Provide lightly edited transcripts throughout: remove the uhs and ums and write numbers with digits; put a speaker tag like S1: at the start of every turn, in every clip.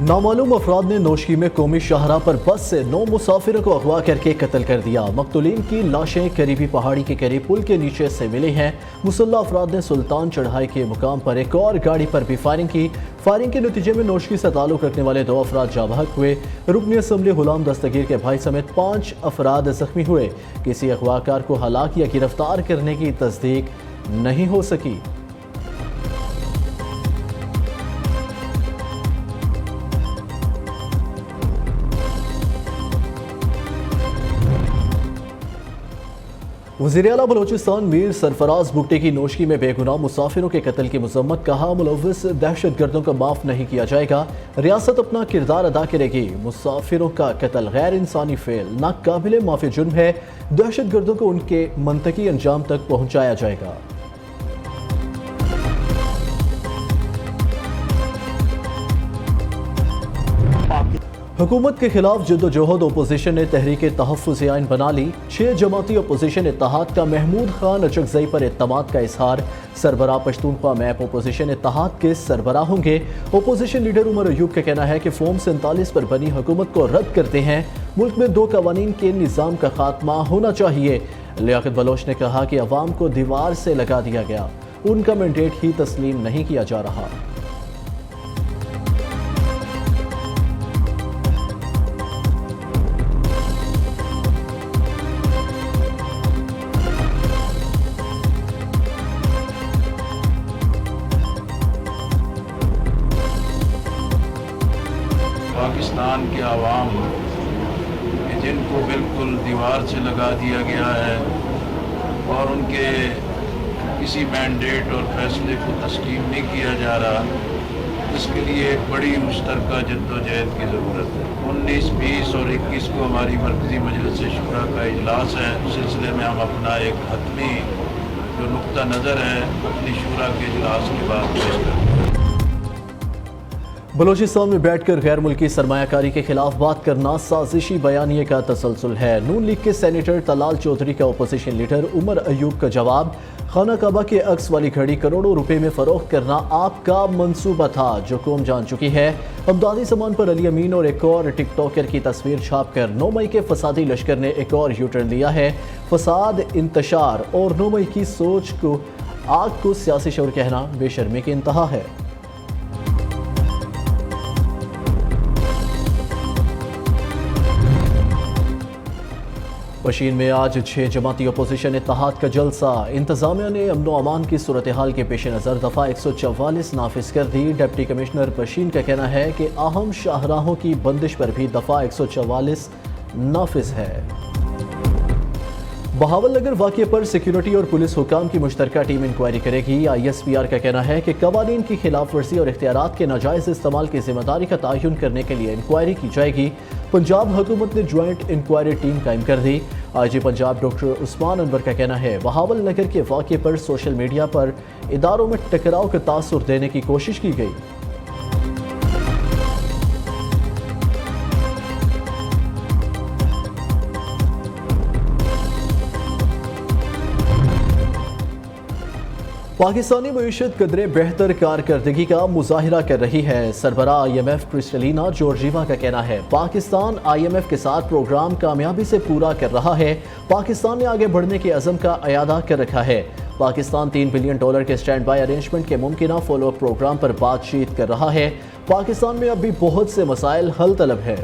S1: نامعلوم افراد نے نوشکی میں قومی شاہراہ پر بس سے 9 مسافروں کو اغوا کر کے قتل کر دیا۔ مقتولین کی لاشیں قریبی پہاڑی کے قریب پل کے نیچے سے ملی ہیں۔ مسلح افراد نے سلطان چڑھائی کے مقام پر ایک اور گاڑی پر بھی فائرنگ کی۔ فائرنگ کے نتیجے میں نوشکی سے تعلق رکھنے والے 2 افراد جاں بحق ہوئے۔ رکن اسمبلی غلام دستگیر کے بھائی سمیت 5 افراد زخمی ہوئے۔ کسی اغوا کار کو ہلاک یا گرفتار کرنے کی تصدیق نہیں ہو سکی۔ وزیر اعلیٰ بلوچستان میر سرفراز بگٹی کی نوشکی میں بے گناہ مسافروں کے قتل کی مذمت، کہا ملوث دہشت گردوں کو معاف نہیں کیا جائے گا۔ ریاست اپنا کردار ادا کرے گی۔ مسافروں کا قتل غیر انسانی فعل ناقابل معافی جرم ہے۔ دہشت گردوں کو ان کے منطقی انجام تک پہنچایا جائے گا۔ حکومت کے خلاف جدوجہد اپوزیشن نے تحریک تحفظ آئین بنا لی۔ 6 جماعتی اپوزیشن اتحاد کا محمود خان اچکزئی پر اعتماد کا اظہار۔ سربراہ پشتونخوا میپ اپوزیشن اتحاد کے سربراہ ہوں گے۔ اپوزیشن لیڈر عمر ایوب کا کہنا ہے کہ فارم 47 پر بنی حکومت کو رد کرتے ہیں۔ ملک میں 2 قوانین کے نظام کا خاتمہ ہونا چاہیے۔ لیاقت بلوچ نے کہا کہ عوام کو دیوار سے لگا دیا گیا، ان کا مینڈیٹ ہی تسلیم نہیں کیا جا رہا۔
S2: پاکستان کے عوام جن کو بالکل دیوار سے لگا دیا گیا ہے اور ان کے کسی مینڈیٹ اور فیصلے کو تسلیم نہیں کیا جا رہا، اس کے لیے ایک بڑی مشترکہ جدوجہد کی ضرورت ہے۔ 19، 20 اور 21 کو ہماری مرکزی مجلس شورا کا اجلاس ہے۔ اس سلسلے میں ہم اپنا ایک حتمی جو نقطہ نظر ہے اپنی شورا کے اجلاس کے بعد پیش کریں گے۔
S1: بلوچستان میں بیٹھ کر غیر ملکی سرمایہ کاری کے خلاف بات کرنا سازشی بیانیے کا تسلسل ہے۔ نون لیگ کے سینیٹر طلال چودھری کا اپوزیشن لیڈر عمر ایوب کا جواب، خانہ کعبہ کے عکس والی گھڑی کروڑوں روپے میں فروخت کرنا آپ کا منصوبہ تھا جو قوم جان چکی ہے۔ امدادی سامان پر علی امین اور ایک اور ٹک ٹاکر کی تصویر چھاپ کر 9 مئی کے فسادی لشکر نے ایک اور یو ٹرن لیا ہے۔ فساد، انتشار اور 9 مئی کی سوچ کو آگ کو سیاسی شعور کہنا بے شرمی کی انتہا ہے۔ پشین میں آج 6 جماعتی اپوزیشن اتحاد کا جلسہ۔ انتظامیہ نے امن و امان کی صورتحال کے پیش نظر دفعہ 144 نافذ کر دی۔ ڈپٹی کمشنر پشین کا کہنا ہے کہ اہم شاہراہوں کی بندش پر بھی دفعہ 144 نافذ ہے۔ بہاول نگر واقعے پر سیکیورٹی اور پولیس حکام کی مشترکہ ٹیم انکوائری کرے گی۔ آئی ایس پی آر کا کہنا ہے کہ قوانین کی خلاف ورزی اور اختیارات کے ناجائز استعمال کی ذمہ داری کا تعین کرنے کے لیے انکوائری کی جائے گی۔ پنجاب حکومت نے جوائنٹ انکوائری ٹیم قائم کر دی۔ آئی جی پنجاب ڈاکٹر عثمان انور کا کہنا ہے بہاول نگر کے واقعے پر سوشل میڈیا پر اداروں میں ٹکراؤ کا تاثر دینے کی کوشش کی گئی۔ پاکستانی معیشت قدرے بہتر کارکردگی کا مظاہرہ کر رہی ہے۔ سربراہ I M F Kristalina Georgieva کا کہنا ہے پاکستان آئی ایم ایف کے ساتھ پروگرام کامیابی سے پورا کر رہا ہے۔ پاکستان نے آگے بڑھنے کے عزم کا اعادہ کر رکھا ہے۔ پاکستان $3 بلین کے سٹینڈ بائی ارینجمنٹ کے ممکنہ فالو اپ پروگرام پر بات چیت کر رہا ہے۔ پاکستان میں اب بھی بہت سے مسائل حل طلب ہے۔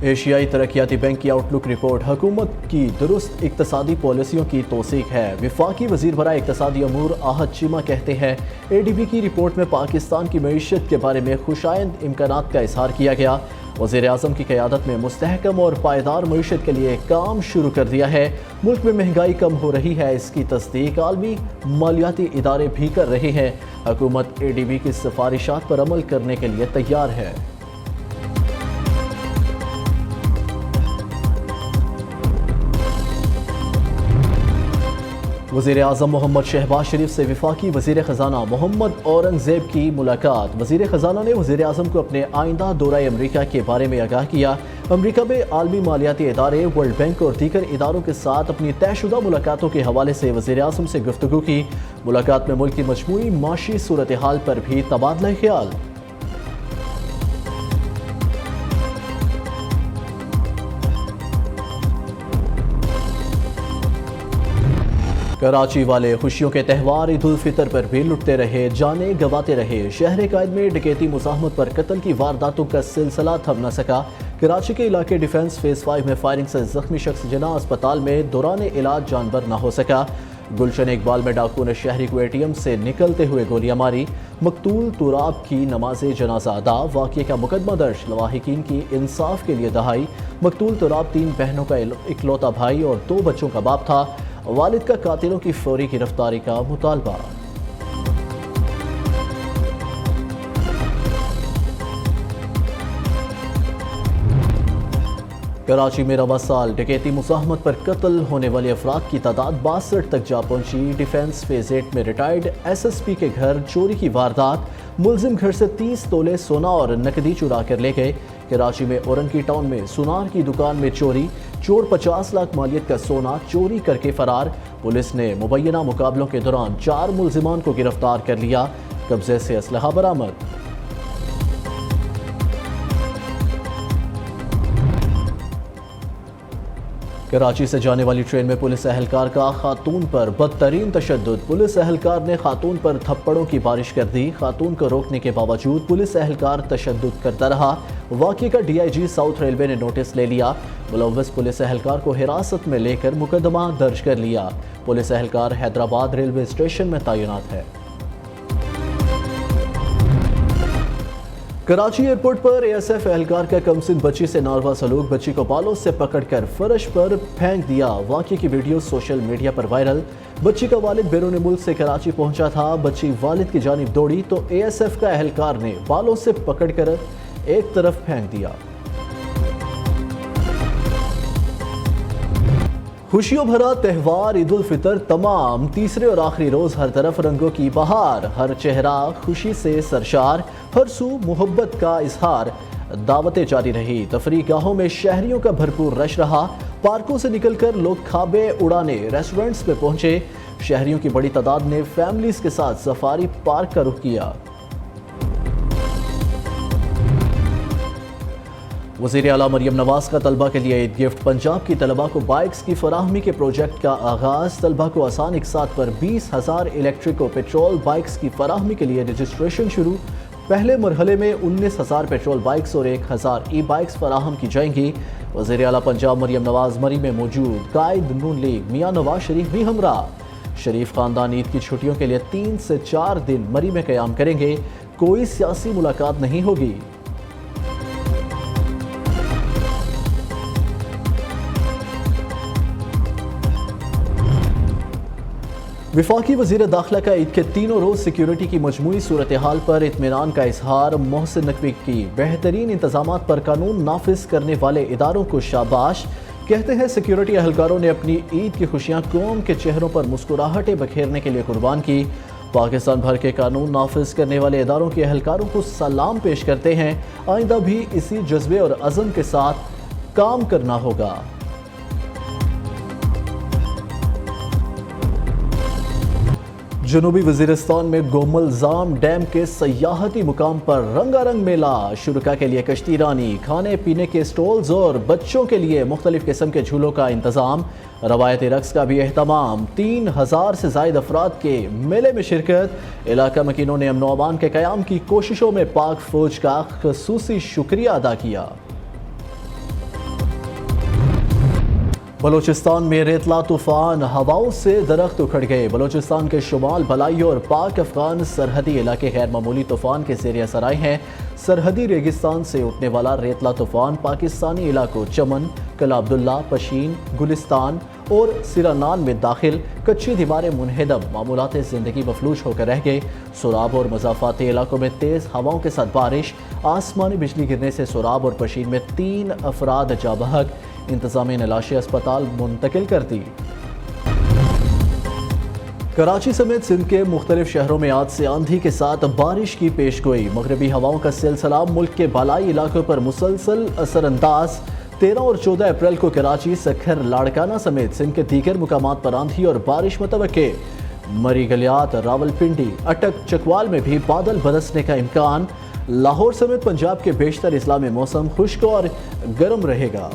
S1: ایشیائی ترقیاتی بینک کی آؤٹ لک رپورٹ حکومت کی درست اقتصادی پالیسیوں کی توثیق ہے۔ وفاقی وزیر برائے اقتصادی امور آحد چیمہ کہتے ہیں اے ڈی بی کی رپورٹ میں پاکستان کی معیشت کے بارے میں خوشائند امکانات کا اظہار کیا گیا۔ وزیر اعظم کی قیادت میں مستحکم اور پائیدار معیشت کے لیے کام شروع کر دیا ہے۔ ملک میں مہنگائی کم ہو رہی ہے، اس کی تصدیق عالمی مالیاتی ادارے بھی کر رہے ہیں۔ حکومت اے ڈی بی کی سفارشات پر عمل کرنے کے لیے تیار ہے۔ وزیر اعظم محمد شہباز شریف سے وفاقی وزیر خزانہ محمد اورنگزیب کی ملاقات۔ وزیر خزانہ نے وزیر اعظم کو اپنے آئندہ دورہ امریکہ کے بارے میں آگاہ کیا۔ امریکہ میں عالمی مالیاتی ادارے، ورلڈ بینک اور دیگر اداروں کے ساتھ اپنی طے شدہ ملاقاتوں کے حوالے سے وزیر اعظم سے گفتگو کی۔ ملاقات میں ملک کی مجموعی معاشی صورتحال پر بھی تبادلہ خیال۔ کراچی والے خوشیوں کے تہوار عید الفطر پر بھی لٹتے رہے، جانیں گنواتے رہے۔ شہر قائد میں ڈکیتی مزاحمت پر قتل کی وارداتوں کا سلسلہ تھم نہ سکا۔ کراچی کے علاقے ڈیفنس فیز 5 میں فائرنگ سے زخمی شخص جناح اسپتال میں دوران علاج جانبر نہ ہو سکا۔ گلشن اقبال میں ڈاکو نے شہری کو ATM سے نکلتے ہوئے گولیاں ماری۔ مقتول تراب کی نماز جنازہ ادا، واقعے کا مقدمہ درج، لواحقین کی انصاف کے لیے دہائی۔ مقتول تراب 3 بہنوں کا اکلوتا بھائی اور 2 بچوں کا باپ تھا۔ والد کا قاتلوں کی فوری گرفتاری کا مطالبہ۔ کراچی میں رواں سال ڈکیتی مزاحمت پر قتل ہونے والے افراد کی تعداد 62 تک جا پہنچی۔ ڈیفنس فیز 8 میں ریٹائرڈ SSP کے گھر چوری کی واردات، ملزم گھر سے 30 تولے سونا اور نقدی چرا کر لے گئے۔ کراچی میں اورنکی ٹاؤن میں سونار کی دکان میں چوری، چور 50 لاکھ مالیت کا سونا چوری کر کے فرار۔ پولیس نے مبینہ مقابلوں کے دوران 4 ملزمان کو گرفتار کر لیا، قبضے سے اسلحہ برآمد۔ کراچی سے جانے والی ٹرین میں پولیس اہلکار کا خاتون پر بدترین تشدد، پولیس اہلکار نے خاتون پر تھپڑوں کی بارش کر دی۔ خاتون کو روکنے کے باوجود پولیس اہلکار تشدد کرتا رہا۔ واقعے کا DIG ساؤتھ ریلوے نے نوٹس لے لیا۔ ملوث پولیس اہلکار کو حراست میں لے کر مقدمہ درج کر لیا۔ پولیس اہلکار حیدرآباد ریلوے اسٹیشن میں تعینات ہے۔ کراچی ایئرپورٹ پر ASF اہلکار کا کمسن بچی سے ناروا سلوک، بچی کو بالوں سے پکڑ کر فرش پر پھینک دیا۔ واقعے کی ویڈیو سوشل میڈیا پر وائرل۔ بچی کا والد بیرون ملک سے کراچی پہنچا تھا۔ بچی والد کی جانب دوڑی تو ASF کا اہلکار نے بالوں سے پکڑ کر ایک طرف پھینک دیا۔ خوشیوں بھرا تہوار عید الفطر تمام، تیسرے اور آخری روز ہر طرف رنگوں کی بہار، ہر چہرہ خوشی سے سرشار، ہر سو محبت کا اظہار۔ دعوتیں جاری رہی، تفریح گاہوں میں شہریوں کا بھرپور رش رہا۔ پارکوں سے نکل کر لوگ کھابے اڑانے ریسٹورنٹس میں پہنچے۔ شہریوں کی بڑی تعداد نے فیملیز کے ساتھ سفاری پارک کا رخ کیا۔ وزیر اعلیٰ مریم نواز کا طلبہ کے لیے عید گفٹ، پنجاب کی طلبہ کو بائکس کی فراہمی کے پروجیکٹ کا آغاز۔ طلبہ کو آسان اقساط پر 20,000 الیکٹرک و پیٹرول بائکس کی فراہمی کے لیے رجسٹریشن شروع۔ پہلے مرحلے میں 19,000 پیٹرول بائکس اور 1,000 ای بائکس فراہم کی جائیں گی۔ وزیر اعلیٰ پنجاب مریم نواز مری میں موجود، قائد نون لیگ میاں نواز شریف بھی ہمراہ۔ شریف خاندان عید کی چھٹیوں کے لیے 3 سے 4 دن مری میں قیام کریں گے، کوئی سیاسی ملاقات نہیں ہوگی۔ وفاقی وزیر داخلہ کا عید کے تینوں روز سیکیورٹی کی مجموعی صورتحال پر اطمینان کا اظہار۔ محسن نقوی کی بہترین انتظامات پر قانون نافذ کرنے والے اداروں کو شاباش، کہتے ہیں سیکیورٹی اہلکاروں نے اپنی عید کی خوشیاں قوم کے چہروں پر مسکراہٹیں بکھیرنے کے لیے قربان کی۔ پاکستان بھر کے قانون نافذ کرنے والے اداروں کے اہلکاروں کو سلام پیش کرتے ہیں، آئندہ بھی اسی جذبے اور عزم کے ساتھ کام کرنا ہوگا۔ جنوبی وزیرستان میں گوملزام ڈیم کے سیاحتی مقام پر رنگا رنگ میلہ، شرکاء کے لیے کشتی رانی، کھانے پینے کے سٹولز اور بچوں کے لیے مختلف قسم کے جھولوں کا انتظام، روایتی رقص کا بھی اہتمام۔ 3,000 سے زائد افراد کے میلے میں شرکت۔ علاقہ مکینوں نے امن و امان کے قیام کی کوششوں میں پاک فوج کا خصوصی شکریہ ادا کیا۔ بلوچستان میں ریتلا طوفان، ہواؤں سے درخت اکھڑ گئے۔ بلوچستان کے شمال بھلائی اور پاک افغان سرحدی علاقے غیر معمولی طوفان کے زیر اثر آئے ہیں۔ سرحدی ریگستان سے اٹھنے والا ریتلا طوفان پاکستانی علاقوں چمن، قلعہ عبداللہ، پشین، گلستان اور سرانان میں داخل، کچی دیواریں منہدم، معمولات زندگی مفلوج ہو کر رہ گئے۔ سوراب اور مضافاتی علاقوں میں تیز ہواؤں کے ساتھ بارش، آسمانی بجلی گرنے سے سوراب اور پشین میں 3 افراد جاں بحق، انتظامیہ نے لاشیں اسپتال منتقل کر دی۔ کراچی سمیت سندھ کے مختلف شہروں میں آج سے آندھی کے ساتھ بارش کی پیش گوئی۔ مغربی ہواؤں کا سلسلہ ملک کے بالائی علاقوں پر مسلسل اثر انداز۔ 13 اور 14 اپریل کو کراچی، سکھر، لاڑکانہ سمیت سندھ کے دیگر مقامات پر آندھی اور بارش متوقع۔ مری گلیات، راولپنڈی، اٹک، چکوال میں بھی بادل برسنے کا امکان۔ لاہور سمیت پنجاب کے بیشتر اضلاع میں موسم خشک اور گرم رہے گا۔